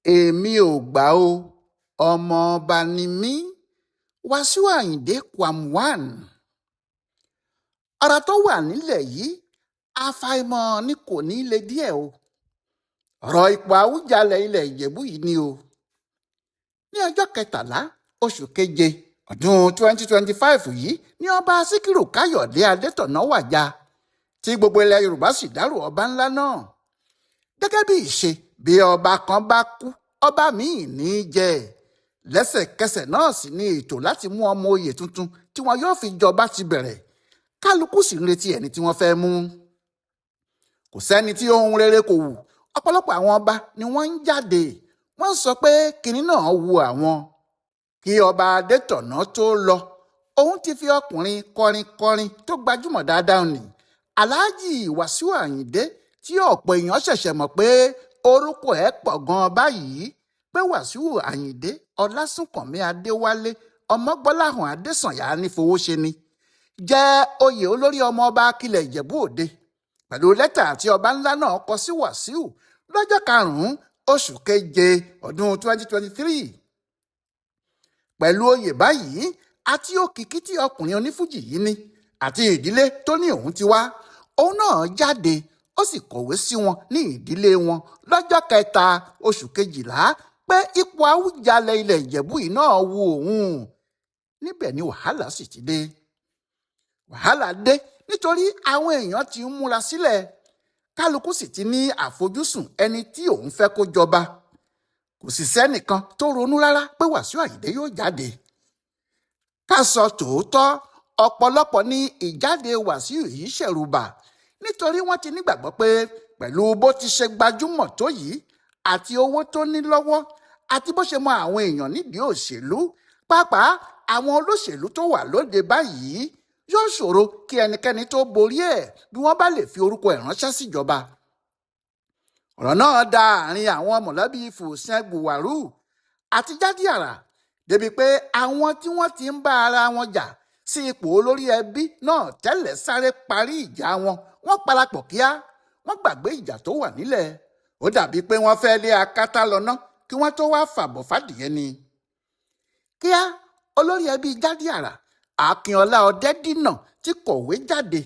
èmi ò gbà o, ọmọ ọba ni mí. Wasiu Ayinde Kwam1. ọ̀rọ̀ tó wà nílẹ̀ yìí àfàìmọ̀ ni kò ní le díẹ̀ o. ọ̀rọ̀ ipò Awujalẹ ilẹ̀ Ìjẹ̀bú yìí ni o. ní ọjọ́ 13 oṣù keje ọdún 2025 yìí ni ọba Síkírù Káyọ̀dé Adétọ̀nà wàjà tí gbogbo ilẹ̀ Yorùbá sì dárò ọba ńlá náà. gẹ́gẹ́ bí ìṣe bí ọba kan bá kú ọba míì ní í jẹ. lẹ́sẹ̀kẹsẹ̀ náà sì ni ètò láti mú ọmọ oyè tuntun tí wọn yóò fi jọba ti bẹ̀rẹ̀. kálukú sì ń retí ẹni tí wọ́n fẹ́ mú. kò sẹ́ni tí ohun rere kò wù. ọ̀pọ̀lọpọ̀ àwọn ọba ni wọ́n ń jáde. wọ́n ń sọ pé kinní náà wu àwọn. kí ọba Adétọ̀nà tó lọ òun ti fi ọkùnrin kọrinkọrin tó gbajúmọ̀ dáadáa nì Alhaji Wasiu Ayinde tí ọ̀pọ̀ èèyàn ṣẹ̀ṣẹ̀ mọ̀ pé orúkọ ẹ̀ pọ̀ gan-an báyìí pé Wasiu Ayinde Ọlásùnkànmí Adéwálé Ọmọgbọ́láhàn Adésànyà nífowóṣe ni jẹ́ oyè olórí ọmọ ọba akilẹ̀ Ìjẹ̀bú Òde pẹ̀lú lẹ́tà tí ọba ńlá náà kọ sí Wasiu lọ́jọ́ 5 oṣù keje ọdún 2023. pẹ̀lú oyè báyìí àti òkìkí tí ọkùnrin onífújì yìí ní àti ìdílé tó ní òun ti wá òun náà jáde ó sì kọ̀wé sí wọn ní ìdílé wọn lọ́jọ́ 3 oṣù kejìlá pé ipò Awùjalẹ̀ ilẹ̀ Ìjẹ̀bú yìí náà wu òun. níbẹ̀ ni wàhálà sì ti dé. wàhálà dé nítorí àwọn èèyàn ti ń múra sílẹ̀. kálukú sì ti ní àfojúsùn ẹni tí òun fẹ́ kó jọba. kò sì sẹ́nìkan tó ronú rárá pé Wasiu Ayinde yóò jáde. ká sọ tòótọ́ ọ̀pọ̀lọpọ̀ ní ìjáde Wasiu yìí ṣẹ̀rùbà nítorí wọ́n ti nígbàgbọ́ pé pẹ̀lú bó ti ṣe gbajúmọ̀ tó yìí àti owó tó ní lọ́wọ́ àti bó ṣe mọ àwọn èèyàn nídìí òṣèlú pàápàá àwọn olóṣèlú tó wà lóde báyìí yóò ṣòro kí ẹnikẹ́ni tó borí ẹ̀ bí wọ́n bá lè fi orúkọ ẹ̀ ránṣẹ́ síjọba. ọ̀rọ̀ náà da àárín àwọn mọ̀lẹ́bí Fòṣẹ́gbùwàrú àti Jádíàrà débi pé àwọn tí wọ́n ti ń bá ara wọn jà sí ipò olórí ẹbí náà tẹ́lẹ̀ sáré parí ìjà wọn parapọ̀ kíá wọ́n gbàgbé ìjà tó wà nílẹ̀. ó dàbí pé wọ́n fẹ́ lé akátá lọ́nà kí wọ́n tó wá fàbọ̀ fàdìyẹ ni. kíá olórí ẹbí Jádíàrà Akínọlá Ọdẹ́dínà ti kọ̀wé jáde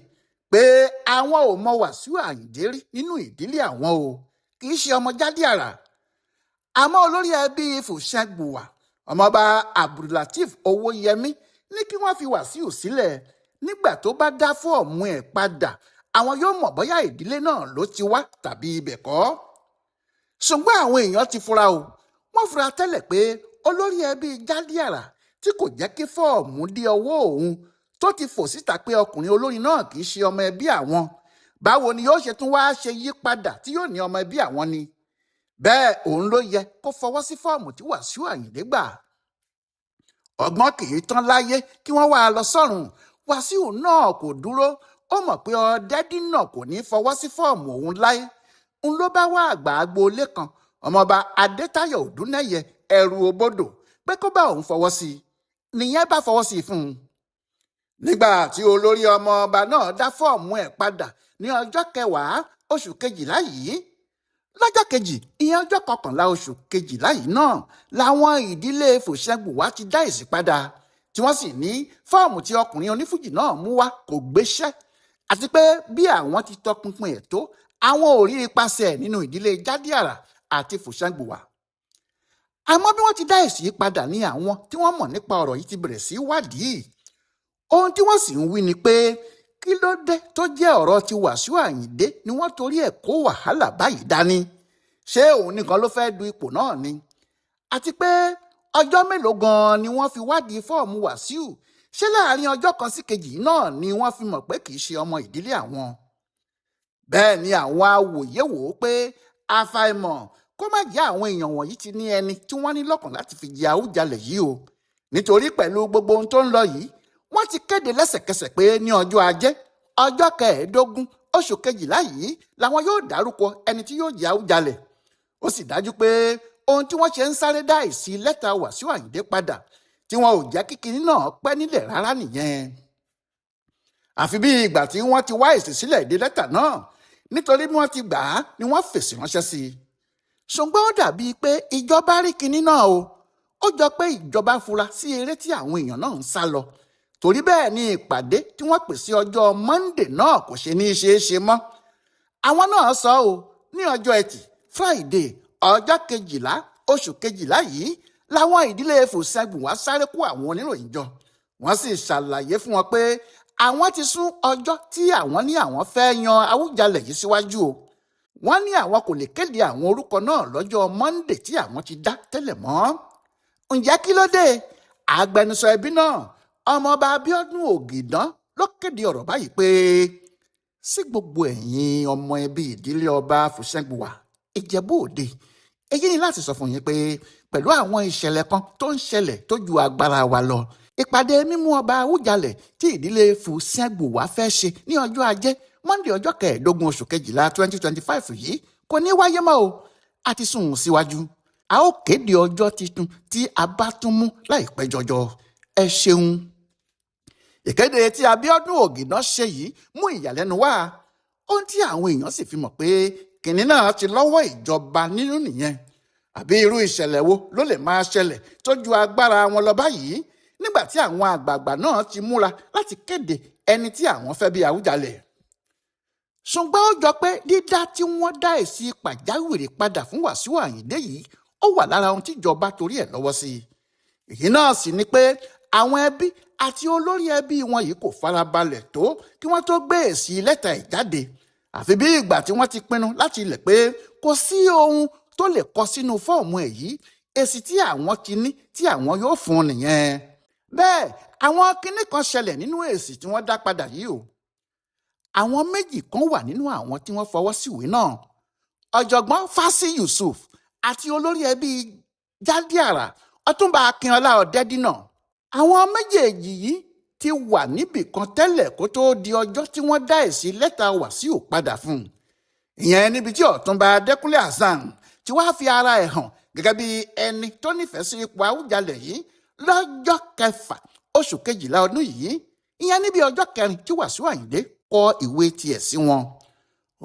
pé àwọn ò mọ Wasiu Ayinde rí nínú ìdílé àwọn o kì í ṣe ọmọ Jádíàrà. àmọ́ olórí ẹbí Fòṣẹ́gbùwà ọmọọba Abdulateef Owóyẹmí ní kí wọ́n fi Wasiu sílẹ̀ nígbà tó bá dá fọ́ọ̀mù ẹ̀ padà àwọn yóò mọ̀ bóyá ìdílé náà ló ti wá tàbí ibẹ̀ kọ́. ṣùgbọ́n àwọn èèyàn ti fura o wọ́n fura tẹ́lẹ̀ pé olórí ẹbí Jádíàrà tí kò jẹ́ kí fọ́ọ̀mù dé ọwọ́ òun tó ti fò síta pé ọkùnrin olórin náà kì í ṣe ọmọ ẹbí àwọn báwo ni yóò ṣe tún wá ṣe yí padà tí yóò ní ọmọ ẹbí àwọn ni. bẹ́ẹ̀ òun ló yẹ kó fọwọ́ sí fọ́ọ̀mù tí Wasiu Ayinde gbà. ọgbọ́n kì í tán láyé kí wọ́n wá lọ sọ́run. Wasiu náà kò dúró ó mọ̀ pé Ọdẹ́dínà kò ní fọwọ́ sí fọ́ọ̀mù òun láé. n ló bá wá àgbà agboolé kan ọmọọba Adétáyọ̀ Òdúnẹ́yẹ ẹrù òbodò pé kó bá òun fọwọ́ sí i nìyẹn bá fọwọ́ sí i fún un. nígbà tí olórí ọmọọba náà dá fọ́ọ̀mù ẹ̀ padà ní ọjọ́ 10 oṣù kejìlá yìí lọ́jọ́ kejì ìyẹn ọjọ́ 11 oṣù kejìlá yìí náà làwọn ìdílé Fòṣẹ́gbùwà ti dá èsì padà tí wọ́n sì ní fọ́ọ̀mù tí ọkùnrin onífújì náà mú wá kò gbéṣẹ́ àti pé bí àwọn ti tọpinpin ẹ̀ tó àwọn ò rí ipasẹ̀ nínú ìdílé Jádíàrà àti Fòṣẹ́gbùwà. àmọ́ bí wọ́n ti dá èsì padà ní àwọn tí wọ́n mọ̀ nípa ọ̀rọ̀ yìí ti bẹ̀rẹ̀ sí wádìí. ohun tí wọ́n sì ń wí ni pé kí ló dé tó jẹ́ ọ̀rọ̀ ti Wasiu Ayinde ni wọ́n torí ẹ̀ kó wàhálà báyìí dání. ṣé òun nìkan ló fẹ́ du ipò náà ni? àti pé ọjọ́ mélòó gan-an ni wọ́n fi wádìí fọ́ọ̀mù Wasiu ṣé láàrin ọjọ́ kan sí kejì náà ni wọ́n fi mọ̀ pé kì í ṣe ọmọ ìdílé àwọn. bẹ́ẹ̀ ni àwọn awòye wò ó pé àfàìmọ̀ kó má jẹ́ àwọn èèyàn wọ̀nyí ti ní ẹni tí wọ́n ní lọ́kàn láti fi jẹ Awùjalẹ̀ yìí o nítorí pẹ̀lú gbogbo ohun tó ń lọ yìí wọ́n ti kéde lẹ́sẹ̀kẹsẹ̀ pé ní ọjọ́ ajé ọjọ́ 15 oṣù kejìlá yìí làwọn yóò dárúkọ ẹni tí yóò jẹ Awùjalẹ̀. ó sì dájú pé ohun tí wọ́n ṣe ń sáré dá èsì lẹ́tà Wasiu Ayinde padà tí wọn ò jẹ́ kí kinní náà pẹ́ nílẹ̀ rárá nìyẹn. àfi bí ìgbà tí wọ́n ti wá èsì sílẹ̀ dé lẹ́tà náà nítorí bí wọ́n ti gbà á ni wọ́n fèsì ránṣẹ́ sí i. ṣùgbọ́n ó dàbíi pé ìjọba rí kinní náà o. Ó jọ pé ìjọba fura sí eré tí àwọn èèyàn náà ń sá lọ. Torí bẹ́ẹ̀ ni ìpàdé tí wọ́n pè sí ọjọ́ Monday náà kò ṣe ní í ṣeé ṣe mọ́. Àwọn náà sọ o ní ọjọ́ Ẹtì Friday ọjọ́ 12 oṣù 12 yìí làwọn ìdílé Fòṣẹ̀gùn wá sáré kó àwọn oníròyìn jọ. Wọ́n sì ṣàlàyé fún wọn pé àwọn ti sún ọjọ́ tí àwọn ní àwọn fẹ́ yan Awujalẹ yìí síwájú o. Wọ́n ní àwọn kò lè kéde àwọn orúkọ náà lọ́jọ́ Monday tí àwọn ti dá tẹ́lẹ̀ mọ́. Ǹjẹ́ kí ló dé? Agbẹnusọ ẹbí náà ọmọọba Abíọ́dún Ògìdán ló kéde ọ̀rọ̀ báyìí pé sí gbogbo ẹ̀yin ọmọ ẹbí ìdílé ọba Fòṣẹ̀gùn wà Ìjẹ̀bú Òde, èyí ni láti sọ fún yín pé pẹ̀lú àwọn ìṣẹ̀lẹ̀ kan tó ń ṣẹlẹ̀ tó ju agbára wa lọ, ìpàdé mímú ọba Awujalẹ tí ìdílé Fòṣẹ̀gùn wà fẹ́ ṣe ní ọjọ́ Ajé Monday ọjọ́ 15 oṣù 12 2025 yìí kò ní wáyé mọ́ o. A ti sún un síwájú. A ó kéde ọjọ́ tuntun tí a bá tún mú láìpẹ́ jọjọ. Ẹ ṣeun. Ìkéde tí Abíọ́dún Ògìdán ṣe yìí mú ìyàlẹ́nu wá. Ohun tí àwọn èèyàn sì fi mọ̀ pé kìnní náà ti lọ́wọ́ ìjọba nínú nìyẹn. Àbí irú ìṣẹ̀lẹ̀ wo ló lè máa ṣẹlẹ̀ tó ju agbára wọn lọ báyìí nígbà tí àwọn àgbààgbà náà ti múra láti kéde ẹni tí àwọn fẹ́ bí Awujalẹ. Ṣùgbọ́n ó jọ pé dídá tí wọ́n dá èsì pàjáwìrì padà fún Wasiu Ayinde yìí ó wà lára ohun tíjọba torí ẹ̀ lọ́wọ́ sí. Èyí náà sì ni pé àwọn ẹbí àti olórí ẹbí wọn yìí kò farabalẹ̀ tó kí wọ́n tó gbé èsì lẹ́tà ìjáde. Àfi bí ìgbà tí wọ́n ti pinnu láti ilẹ̀ pé kò sí ohun tó lè kọ sínú fọ́ọ̀mù ẹ̀ yìí, èsì tí àwọn ti ní tí àwọn yóò fún un nìyẹn. Bẹ́ẹ̀ àwọn kinní kan ṣẹlẹ̀ nínú èsì tí wọ́n dá padà yìí o. Àwọn méjì kan wà nínú àwọn tí wọ́n fọwọ́ síwèé náà. Ọ̀jọ̀gbọ́n Fásí Yusuf àti olórí ẹbí Jádíàrà Ọ̀túnba Akínọlá Ọ̀dẹ́dínà. Àwọn méjèèjì yìí ti wà níbì kan tẹ́lẹ̀ kó tó di ọjọ́ tí wọ́n dá èsì lẹ́tà Wasiu padà fún un. Ìyẹn níbi tí Ọ̀túnba Adékúnlé Hasan ti wá fi ara ẹ̀ hàn gẹ́gẹ́ bí ẹni tó nífẹ̀ẹ́ sí ipò Awujalẹ yìí lọ́jọ́ 6 oṣù 12 ọdún yìí. Ìyẹn níbi ọjọ́ 4 tí Wasiu Ayinde kọ ìwé tiẹ̀ sí wọn.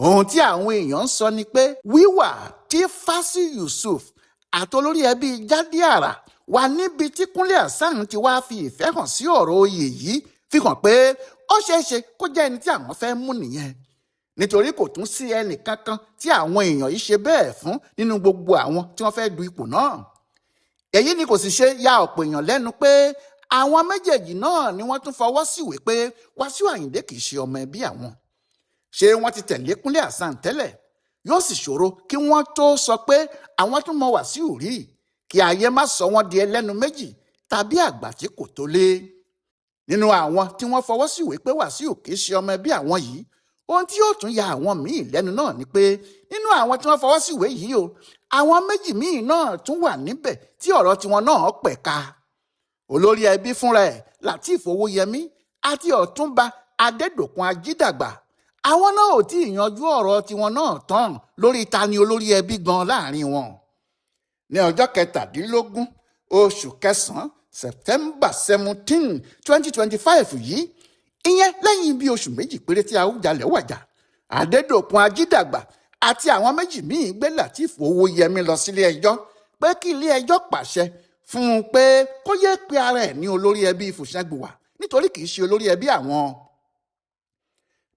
Ohun tí àwọn èèyàn ń sọ ni pé wíwà tí Fásí Yusuf àtolórí ẹbí Jádíàrà wà níbi tí Kúnlé Hasan ti wá fi ìfẹ́ hàn sí ọ̀rọ̀ oyè yìí fi hàn pé ó ṣeéṣe kó jẹ́ ẹni tí àwọn fẹ́ mú nìyẹn. Nítorí kò tún sí ẹnì kankan tí àwọn èèyàn yìí ṣe bẹ́ẹ̀ fún nínú gbogbo àwọn tí wọ́n fẹ́ du ipò náà. Èyí ni kò sì ṣe ya ọ̀pọ̀ èèyàn lẹ́nu pé àwọn méjèèjì náà ni wọ́n tún fọwọ́ síwèé pé Wasiu Ayinde kì í ṣe ọmọ ẹbí àwọn. Ṣé wọ́n ti tẹ̀lé Kúnlé Hasan tẹ́lẹ̀? Yóò sì ṣòro kí wọ́n tó sọ pé àwọn tún mọ Wasiu rí, kí ayé má sọ wọ́n di ẹlẹ́nu méjì tàbí àgbà tí kò tó lé. Nínú àwọn tí wọ́n fọwọ́ síwèé pé Wasiu kì í ṣe ọmọ ẹbí àwọn yìí, ohun tí yóò tún ya àwọn míì lẹ́nu náà ni pé nínú àwọn tí wọ́n fọwọ́ síwèé yìí o, àwọn méjì míì náà tún wà níbẹ̀ tí ọ̀rọ̀ tiwọn náà pẹ̀ka. Olórí ẹbí fúnra ẹ̀ Lateef Owóyẹmí àti Ọ̀túnba Adédòkun Ajídàgbà. Àwọn náà ò tí ì yanjú ọ̀rọ̀ tiwọn náà tán lórí ta ni olórí ẹbí gan láàrin wọn. Ní ọjọ́ 17 oṣù 9 September 17 2025 yìí, ìyẹn lẹ́yìn bí oṣù méjì péré tí Awujalẹ wàjà, Adédòkun Ajídàgbà àti àwọn méjì míì gbé Lateef Owóyẹmí lọ sílé ẹjọ́ pé kí ilé ẹjọ́ pàṣẹ fún un pé kó yé pe ara ẹ̀ ní olórí ẹbí Fòṣẹ̀gùn wà nítorí kì í ṣe olórí ẹbí àwọn.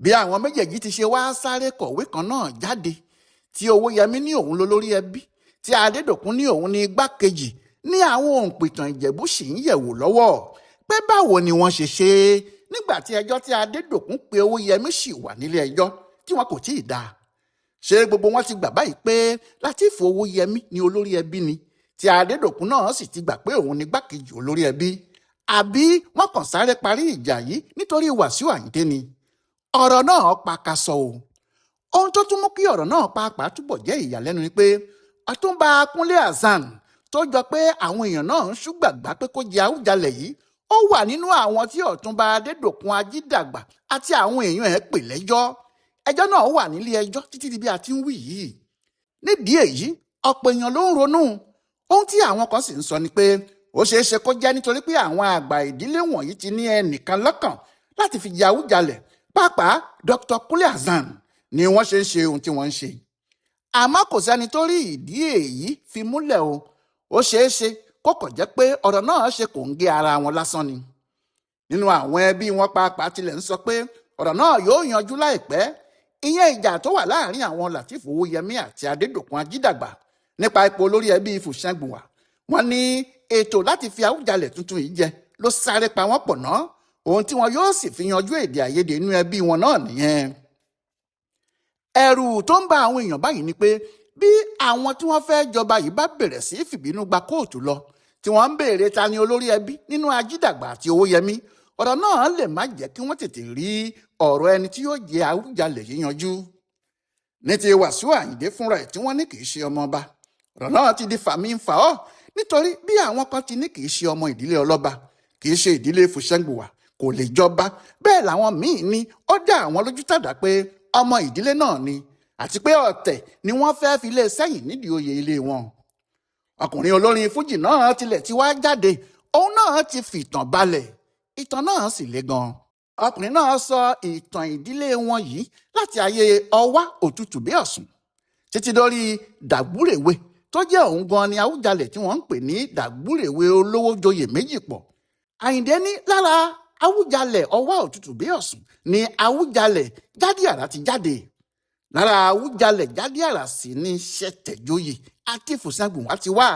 Bí àwọn méjèèjì ti ṣe wá sáré kọ̀wé kan náà jáde tí Owóyẹmí ní òun lólórí ẹbí tí Adédòkun ní òun ní igbákejì ní àwọn òǹpìtàn Ìjẹ̀bú sì ń yẹ̀wò lọ́wọ́ pé báwo ni wọ́n ṣe ṣe nígbà tí ẹjọ́ tí Adédòkun pe Owóyẹmí sì wà nílé ẹjọ́ tí wọn kò tí ì dá. Ṣé gbogbo wọn ti gbà báyìí pé Lateef Owóyẹmí ni olórí ẹbí ni tí Adédòkun náà sì ti gbà pé òun ní igbákejì olórí ẹbí? Àbí wọ́n kàn sáré parí ìjà yìí nítorí Wasiu Ayinde ni? Ọ̀rọ̀ náà pakasọ o. Ohun tó tún mú kí ọ̀rọ̀ náà pàápàá túbọ̀ jẹ́ ìyàlẹ́nu ni pé Ọ̀túnba Kúnlé Hasan tó jọ pé àwọn èèyàn náà ń ṣùgbàgbà pé kó jẹ Awujalẹ yìí, ó wà nínú àwọn tí Ọ̀túnba Adédòkun Ajídàgbà àti àwọn èèyàn ẹ̀ pè lẹ́jọ́. Ẹjọ́ náà wà nílé ẹjọ́ títí di bí a ti ń wí yìí. Nídìí èyí, ọ̀pọ̀ èèyàn ló ń ronú. Ohun tí àwọn kan sì ń sọ ni pé ó ṣeé ṣe kó jẹ́ nítorí pé àwọn àgbà ìdílé wọ̀nyí ti ní ẹnìkan lọ́kàn láti fi jẹ Awujalẹ. Pàápàá Dr. Kúnlé Hasan ni wọ́n ṣe ń ṣe ohun tí wọ́n ń ṣe. àmọ́ kò sẹ́ni tó rí ìdí èyí fi múlẹ̀ o. Ó ṣeé ṣe kó kàn jẹ́ pé ọ̀rọ̀ náà ṣe kò ń gé ara wọn lásán ni. Nínú àwọn ẹbí wọn pàápàá tilẹ̀ ń sọ pé ọ̀rọ̀ náà yóò yanjú láìpẹ́. Ìyẹn ìjà tó wà láàrin àwọn Lateef Owóyẹmí àti Adédòkun Ajídàgbà nípa ipò olórí ẹbí Fùṣẹ́ngbùwà. Wọ́n ní ètò láti fi Awùjalẹ̀ tuntun yìí jẹ ló sáré pa wọ́n pọ̀ ná. Ohun tí wọn yóò sì fi yanjú èdè àìyedè inú ẹbí wọn náà nìyẹn. Ẹ̀rù tó ń ba àwọn èèyàn báyìí ni pé bí àwọn tí wọ́n fẹ́ jọba yìí bá bẹ̀rẹ̀ sí fìbínú gba kóòtù lọ tí wọ́n ń béèrè ta ni olórí ẹbí nínú Ajídàgbà àti Owóyẹmí, ọ̀rọ̀ náà lè má jẹ́ kí wọ́n tètè rí ọ̀rọ̀ ẹni tí yóò jẹ Awùjalẹ̀ yìí yanjú. Ní ti Wasiu Ayinde fúnra ẹ̀ tí wọ́n ní kì í ṣe ọmọ ọba, ọ̀rọ̀ náà ti di fàmí ń fà ọ́ nítorí bí àwọn kan ti ní kì í ṣe ọmọ ìdílé ọlọ́ba, kì í ṣe ìdílé Fùṣẹ́ngbùwà, kò lè jọba, bẹ́ẹ̀ làwọn míín ní ó dá àwọn lójú tàdá pé ọmọ ìdílé náà ni àti pé ọ̀tẹ̀ ni wọ́n fẹ́ fi lé sẹ́yìn nídìí oyè ilé wọn. Ọkùnrin olórin fújì náà tilẹ̀ ti wá jáde, òun náà ti fìtàn balẹ̀, ìtàn náà sì le gan. Ọkùnrin náà sọ ìtàn ìdílé wọn yìí láti ayé Ọwá Òtútù bí Ọ̀sùn títí dórí Dàgbúrèwe tó jẹ́ òun gan ni Awùjalẹ̀ tí wọ́n ń pè ní Dàgbúrèwe olówó joyè méjì pọ̀. Àyìndé ní lára Awùjalẹ̀ Ọwá Òtútù bí Ọ̀sùn ni Awùjalẹ̀ Jádìàrá ti jáde. Lára Awùjalẹ̀ Jádìàrá sì ni Ṣẹ̀tẹ̀joyè àti Fùṣẹ́ngbùwà ti wá.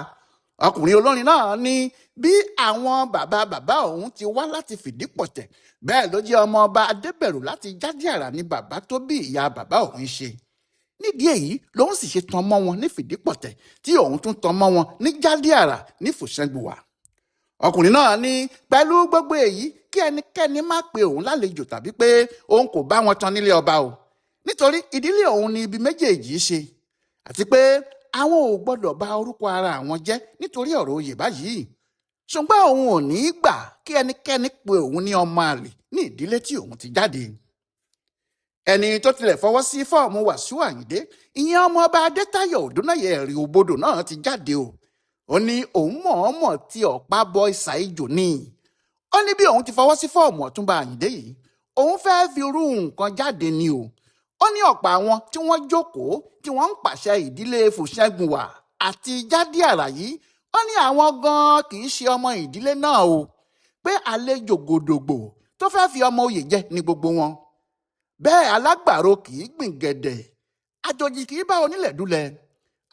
Ọkùnrin olórin náà ní bí àwọn bàbá òun ti wá láti Fìdípọ̀tẹ̀, bẹ́ẹ̀ ló jẹ́ ọmọ ọba Adébẹ̀rù láti Jádìàrá ni bàbá tó bí ìyá bàbá òun ṣe. Nídìí èyí lòun sì ṣe tan mọ́ wọn ní Fìdípọ̀tẹ̀ tí òun tún tan mọ́ wọn ní Jádìàrá ní Fùṣẹ́ngbùwà. Ọkùnrin náà ní pẹ̀lú gbogbo èyí kí ẹnikẹ́ni má pe òun lálejò tàbí pé òun kò bá wọn tan nílé ọba o, nítorí ìdílé òun ni ibi méjèèjì ṣe, àti pé àwọn ò gbọ́dọ̀ bà orúkọ ara àwọn jẹ́ nítorí ọ̀rọ̀ oyè báyìí. Ṣùgbọ́n òun ò ní gbà kí ẹnikẹ́ni pe òun ní ọmọ àlè ní ìdílé tí òun ti jáde. Ẹni tó tilẹ̀ fọwọ́ sí fọ́ọ̀mù Wasiu Ayinde, ìyẹn ọmọ ọba Adétáyọ̀ Òdúnáyè ẹ̀rí òbodò náà ti jáde o. Ó ní òun mọ̀ọ́mọ̀ tí ọ̀pá bọ ìsà ijò ni. Ó ní bí òun ti fọwọ́ sí fọ́ọ̀mù Ọ̀túnba Ayinde yìí, òun fẹ́ fi rú nǹkan jáde ni o. Ó ní ọ̀pọ̀ àwọn tí wọ́n jókòó tí wọ́n ń pàṣẹ ìdílé Fùṣẹ́ngbùwà àti Jádìàrá yìí, ó ní àwọn gan kì í ṣe ọmọ ìdílé náà o, pé àlejò gòdògbò tó fẹ́ fi ọmọ oyè jẹ ní gbogbo wọn. Bẹ́ẹ̀ alágbàro kì í gbìn gẹ̀dẹ̀, àjòjì kì í bá onílẹ̀ dúlẹ̀.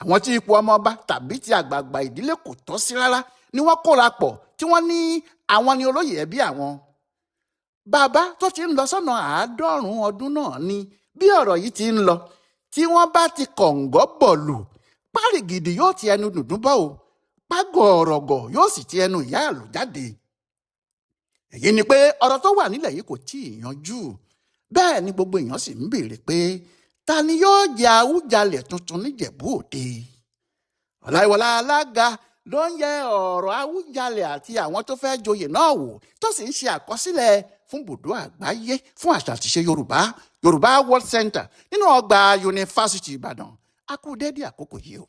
Àwọn tí ipò ọmọ ọba tàbí ti àgbààgbà ìdílé kò tọ́ sí rárá ni wọ́n kóra pọ̀ tí wọ́n ní àwọn ni olóyè ẹbí àwọn. Bàbá tó ti ń lọ sọ́nà 100 ọdún náà ni bí ọ̀rọ̀ yìí ti ń lọ, tí wọ́n bá ti kọ̀ǹgọ́ bọ̀lù, párìgìdì yóò ti ẹnu dùndún bọ́ o, págọ̀ọ̀rọ̀gọ̀ yóò sì ti ẹnu ìyá àlò jáde. Èyí ni pé ọ̀rọ̀ tó wà nílẹ̀ yìí kò tí ì yanjú. Bẹ́ẹ̀ ni gbogbo èèyàn sì ń béèrè pé ta ni yóò jẹ Awùjalẹ̀ tuntun níjẹ̀bú Òde. Ọláyíwọlá Alága ló ń yẹ ọ̀rọ̀ Awùjalẹ̀ àti àwọn tó fẹ́ joyè náà wò, tó sì ń ṣe àkọsílẹ̀ fún bùdó àgbáyé fún àṣà àti ìṣe Yorùbá World Center nínú ọgbà Yunifásítì Ìbàdàn. A kú dédé àkókò yìí o.